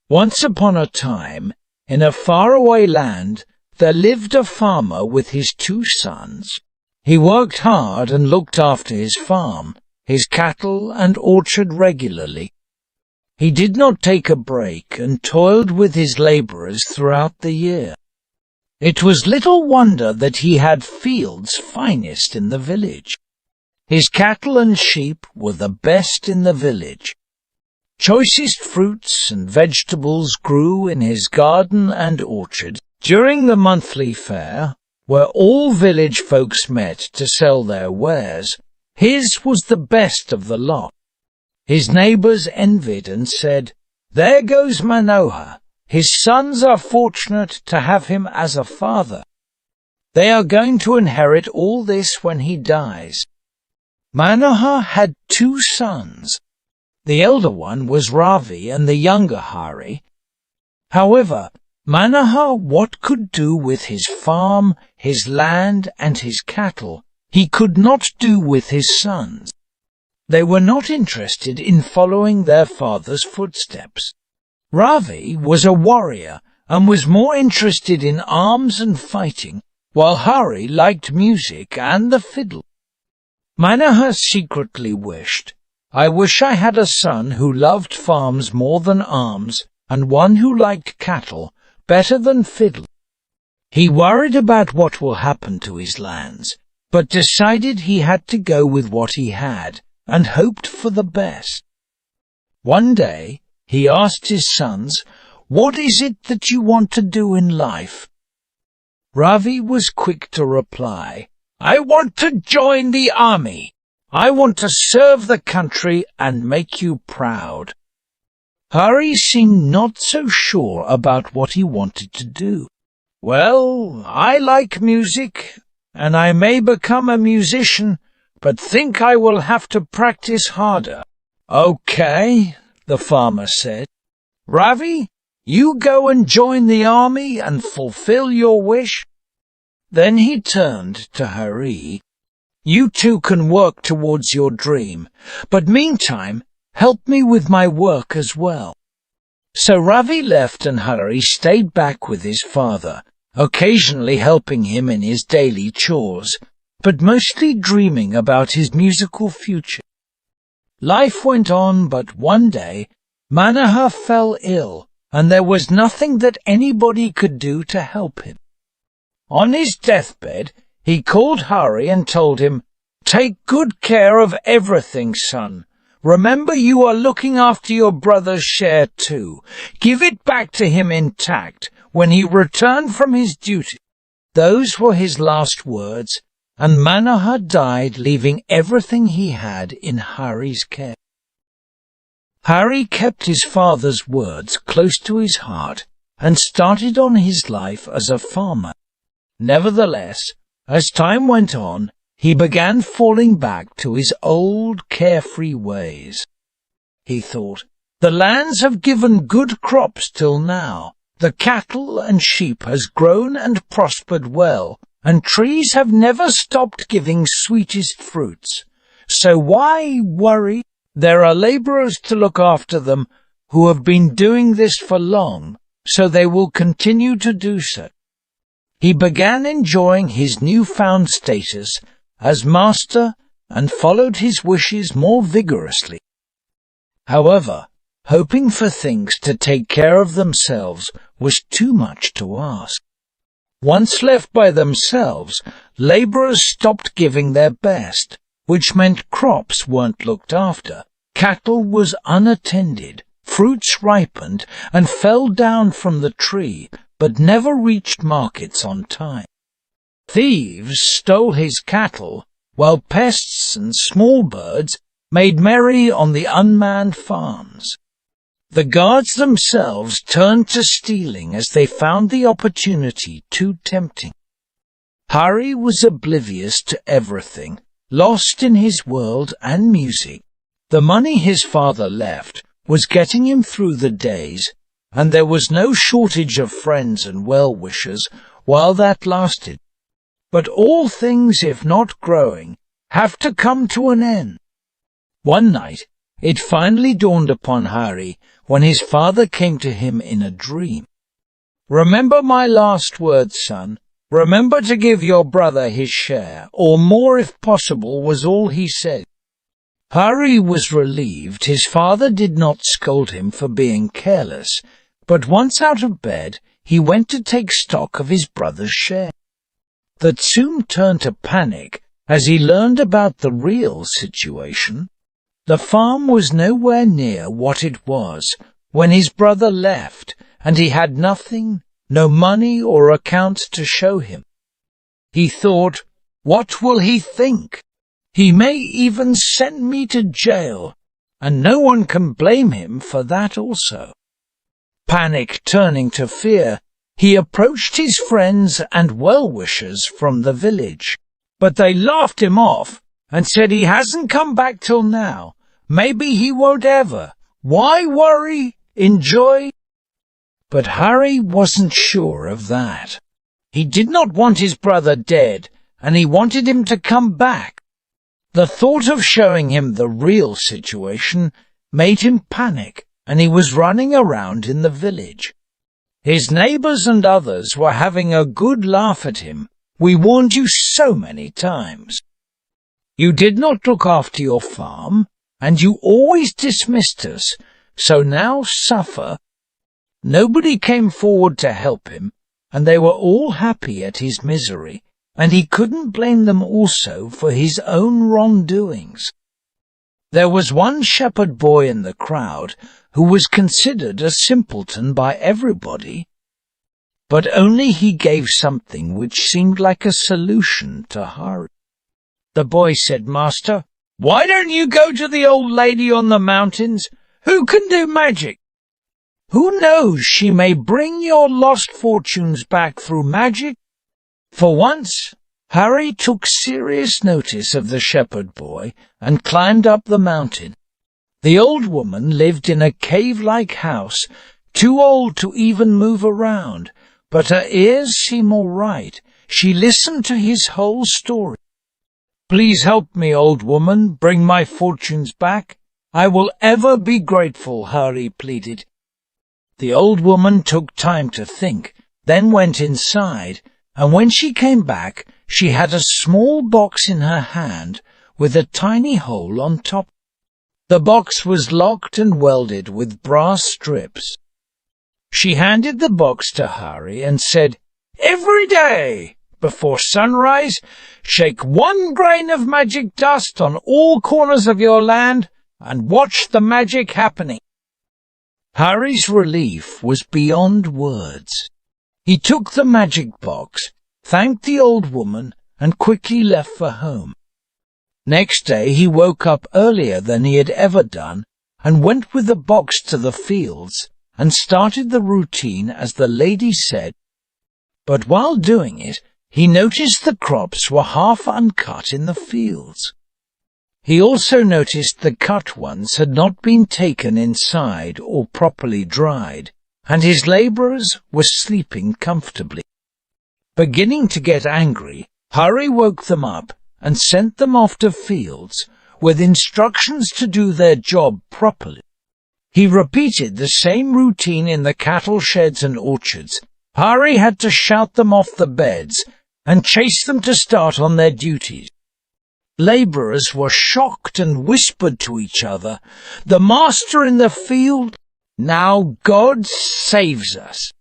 Once upon a time, in a faraway land, there lived a farmer with his 2 sons. He worked hard and looked after his farm, his cattle and orchard regularly. He did not take a break and toiled with his labourers throughout the year. It was little wonder that he had fields finest in the village. His cattle and sheep were the best in the village. Choicest fruits and vegetables grew in his garden and orchard. During the monthly fair, where all village folks met to sell their wares, his was the best of the lot. His neighbours envied and said, "There goes Manohar. His sons are fortunate to have him as a father. They are going to inherit all this when he dies." Manohar had 2 sons. The elder one was Ravi and the younger Hari. However, Manohar what could do with his farm, his land, and his cattle, he could not do with his sons. They were not interested in following their father's footsteps. Ravi was a warrior and was more interested in arms and fighting, while Hari liked music and the fiddle. Manohar secretly wished, "I wish I had a son who loved farms more than arms, and one who liked cattle better than fiddle." He worried about what will happen to his lands, but decided he had to go with what he had, and hoped for the best. One day, he asked his sons, "What is it that you want to do in life?" Ravi was quick to reply, "I want to join the army. I want to serve the country and make you proud." Hari seemed not so sure about what he wanted to do. "Well, I like music, and I may become a musician, but think I will have to practice harder." "Okay," the farmer said. "Ravi, you go and join the army and fulfill your wish." Then he turned to Hari. "You 2 can work towards your dream, but meantime, help me with my work as well." So Ravi left and Hari stayed back with his father, occasionally helping him in his daily chores, but mostly dreaming about his musical future. Life went on, but one day Manohar fell ill, and there was nothing that anybody could do to help him. On his deathbed, he called Hari and told him, "Take good care of everything, son. Remember you are looking after your brother's share too. Give it back to him intact when he returned from his duty." Those were his last words, and Manohar died, leaving everything he had in Hari's care. Hari kept his father's words close to his heart and started on his life as a farmer. Nevertheless, as time went on, he began falling back to his old carefree ways. He thought, "The lands have given good crops till now. The cattle and sheep has grown and prospered well, and trees have never stopped giving sweetest fruits. So why worry? There are laborers to look after them who have been doing this for long, so they will continue to do so." He began enjoying his newfound status as master and followed his wishes more vigorously. However, hoping for things to take care of themselves was too much to ask. Once left by themselves, laborers stopped giving their best, which meant crops weren't looked after, cattle was unattended, fruits ripened and fell down from the tree, but never reached markets on time. Thieves stole his cattle, while pests and small birds made merry on the unmanned farms. The guards themselves turned to stealing as they found the opportunity too tempting. Hari was oblivious to everything, lost in his world and music. The money his father left was getting him through the days, and there was no shortage of friends and well-wishers while that lasted. But all things, if not growing, have to come to an end. One night, it finally dawned upon Hari when his father came to him in a dream. "Remember my last words, son. Remember to give your brother his share, or more if possible," was all he said. Harry was relieved his father did not scold him for being careless, but once out of bed, he went to take stock of his brother's share. That soon turned to panic as he learned about the real situation. The farm was nowhere near what it was when his brother left, and he had nothing, no money or accounts to show him. He thought, "What will he think? He may even send me to jail, and no one can blame him for that also." Panic turning to fear, he approached his friends and well-wishers from the village, but they laughed him off and said he hasn't come back till now. Maybe he won't ever. Why worry? Enjoy. But Harry wasn't sure of that. He did not want his brother dead, and he wanted him to come back. The thought of showing him the real situation made him panic, and he was running around in the village. His neighbors and others were having a good laugh at him. "We warned you so many times. You did not look after your farm, and you always dismissed us, so now suffer." Nobody came forward to help him, and they were all happy at his misery, and he couldn't blame them also for his own wrongdoings. There was one shepherd boy in the crowd who was considered a simpleton by everybody, but only he gave something which seemed like a solution to Harry. The boy said, "Master, why don't you go to the old lady on the mountains who can do magic? Who knows, she may bring your lost fortunes back through magic." For once, Harry took serious notice of the shepherd boy and climbed up the mountain. The old woman lived in a cave-like house, too old to even move around, but her ears seemed all right. She listened to his whole story. "Please help me, old woman, bring my fortunes back. I will ever be grateful," Harry pleaded. The old woman took time to think, then went inside, and when she came back, she had a small box in her hand with a tiny hole on top. The box was locked and welded with brass strips. She handed the box to Harry and said, "Every day, before sunrise, shake 1 grain of magic dust on all corners of your land and watch the magic happening." Harry's relief was beyond words. He took the magic box, thanked the old woman, and quickly left for home. Next day he woke up earlier than he had ever done and went with the box to the fields and started the routine as the lady said. But while doing it, he noticed the crops were half uncut in the fields. He also noticed the cut ones had not been taken inside or properly dried, and his labourers were sleeping comfortably. Beginning to get angry, Harry woke them up and sent them off to fields with instructions to do their job properly. He repeated the same routine in the cattle sheds and orchards. Harry had to shout them off the beds and chase them to start on their duties. Labourers were shocked and whispered to each other, "The master in the field, now God saves us."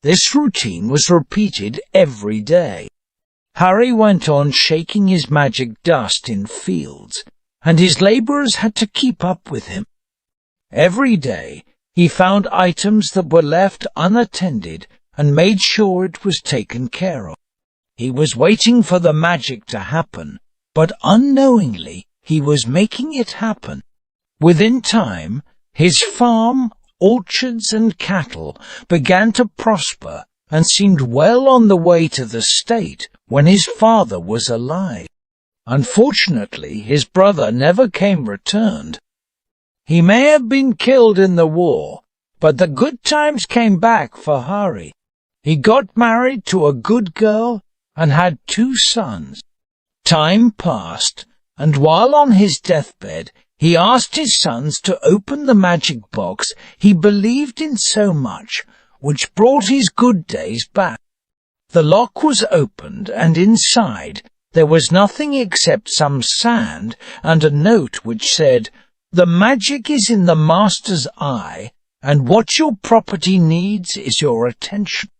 This routine was repeated every day. Harry went on shaking his magic dust in fields, and his labourers had to keep up with him. Every day he found items that were left unattended and made sure it was taken care of. He was waiting for the magic to happen, but unknowingly he was making it happen. Within time, his farm, orchards and cattle began to prosper and seemed well on the way to the state when his father was alive. Unfortunately, his brother never came returned. He may have been killed in the war, but the good times came back for Harry. He got married to a good girl and had 2 sons. Time passed, and while on his deathbed, He asked his sons to open the magic box he believed in so much, which brought his good days back. The lock was opened, and inside there was nothing except some sand and a note which said, "The magic is in the master's eye, and what your property needs is your attention."